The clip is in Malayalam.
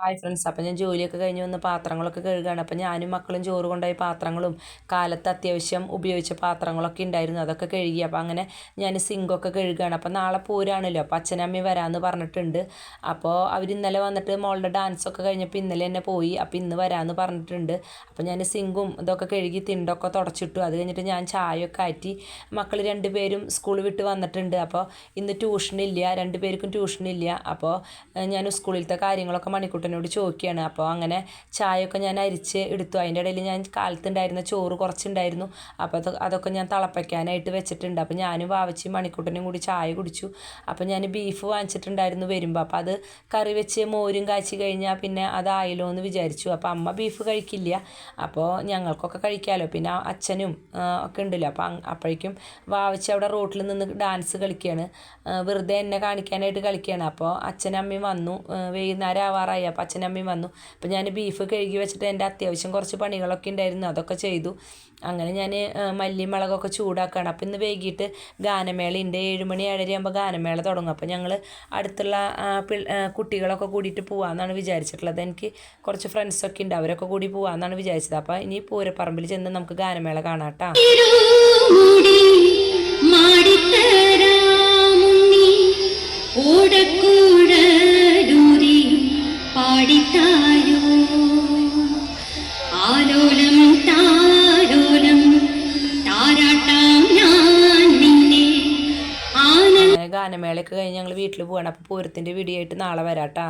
ഹായ് ഫ്രണ്ട്സ്, അപ്പം ഞാൻ ജോലിയൊക്കെ കഴിഞ്ഞ് വന്ന് പാത്രങ്ങളൊക്കെ കഴുകുകയാണ്. അപ്പം ഞാനും മക്കളും ചോറ് കൊണ്ടുപോയി പാത്രങ്ങളും കാലത്ത് അത്യാവശ്യം ഉപയോഗിച്ച പാത്രങ്ങളൊക്കെ ഉണ്ടായിരുന്നു, അതൊക്കെ കഴുകി. അപ്പം അങ്ങനെ ഞാൻ സിങ്കൊക്കെ കഴുകുകയാണ്. അപ്പം നാളെ പൂരാണല്ലോ, അപ്പോൾ അച്ഛനമ്മയും വരാമെന്ന് പറഞ്ഞിട്ടുണ്ട്. അപ്പോൾ അവർ ഇന്നലെ വന്നിട്ട് മോളുടെ ഡാൻസൊക്കെ കഴിഞ്ഞപ്പോൾ ഇന്നലെ തന്നെ പോയി. അപ്പോൾ ഇന്ന് വരാമെന്ന് പറഞ്ഞിട്ടുണ്ട്. അപ്പോൾ ഞാൻ സിങ്കും ഇതൊക്കെ കഴുകി തിണ്ടൊക്കെ തുടച്ചിട്ടു. അത് കഴിഞ്ഞിട്ട് ഞാൻ ചായയൊക്കെ ആറ്റി. മക്കൾ രണ്ടുപേരും സ്കൂൾ വിട്ട് വന്നിട്ടുണ്ട്. അപ്പോൾ ഇന്ന് ട്യൂഷനില്ല, രണ്ടുപേർക്കും ട്യൂഷനില്ല. അപ്പോൾ ഞാൻ സ്കൂളിലത്തെ കാര്യങ്ങളൊക്കെ മണിക്കൂട്ടനോട് ചോദിക്കുകയാണ്. അപ്പോൾ അങ്ങനെ ചായയൊക്കെ ഞാൻ അരിച്ച് എടുത്തു. അതിൻ്റെ ഇടയിൽ ഞാൻ കാലത്തുണ്ടായിരുന്ന ചോറ് കുറച്ചുണ്ടായിരുന്നു. അപ്പോൾ അതൊക്കെ ഞാൻ തിളപ്പിക്കാനായിട്ട് വെച്ചിട്ടുണ്ട്. അപ്പോൾ ഞാനും വാവച്ചിയും മണിക്കൂട്ടനും കൂടി ചായ കുടിച്ചു. അപ്പോൾ ഞാൻ ബീഫ് വാങ്ങിച്ചിട്ടുണ്ടായിരുന്നു വരുമ്പോൾ. അപ്പോൾ അത് കറി വെച്ച് മോരും കാച്ചി കഴിഞ്ഞാൽ പിന്നെ അതായല്ലോ എന്ന് വിചാരിച്ചു. അപ്പോൾ അമ്മ ബീഫ് കഴിക്കില്ല, അപ്പോൾ ഞങ്ങൾക്കൊക്കെ കഴിക്കാമല്ലോ. പിന്നെ അച്ഛനും ഒക്കെ ഉണ്ടല്ലോ. അപ്പോൾ അപ്പോഴേക്കും വാവച്ചി അവിടെ റോട്ടിൽ നിന്ന് ഡാൻസ് കളിക്കുകയാണ്, വെറുതെ എന്നെ കാണിക്കാനായിട്ട് കളിക്കുകയാണ്. അപ്പോൾ അച്ഛനും അമ്മയും വന്നു, വൈകുന്നേരം ആവാറായി. അപ്പോൾ അച്ഛനും അമ്മയും വന്നു. അപ്പോൾ ഞാൻ ബീഫ് കഴുകി വെച്ചിട്ട് എൻ്റെ അത്യാവശ്യം കുറച്ച് പണികളൊക്കെ ഉണ്ടായിരുന്നു, അതൊക്കെ ചെയ്തു. അങ്ങനെ ഞാൻ മല്ലി മുളകൊക്കെ ചൂടാക്കുകയാണ്. അപ്പോൾ ഇന്ന് വൈകിട്ട് ഗാനമേള ഉണ്ട്, 7 മണി 7:30 ആകുമ്പോൾ ഗാനമേള തുടങ്ങും. അപ്പോൾ ഞങ്ങൾ അടുത്തുള്ള കുട്ടികളൊക്കെ കൂടിയിട്ട് പോകാമെന്നാണ് വിചാരിച്ചിട്ടുള്ളത്. എനിക്ക് കുറച്ച് ഫ്രണ്ട്സൊക്കെ ഉണ്ട്, അവരൊക്കെ കൂടി പോകാമെന്നാണ് വിചാരിച്ചത്. അപ്പോൾ ഇനി പൂരപ്പറമ്പിൽ ചെന്ന് നമുക്ക് ഗാനമേള കാണാം കേട്ടോ. ഗാനമേളയൊക്കെ കഴിഞ്ഞ് ഞങ്ങൾ വീട്ടിൽ പോവാണ്. അപ്പോൾ പൂരത്തിൻ്റെ വീഡിയോ ആയിട്ട് നാളെ വരാം കേട്ടോ.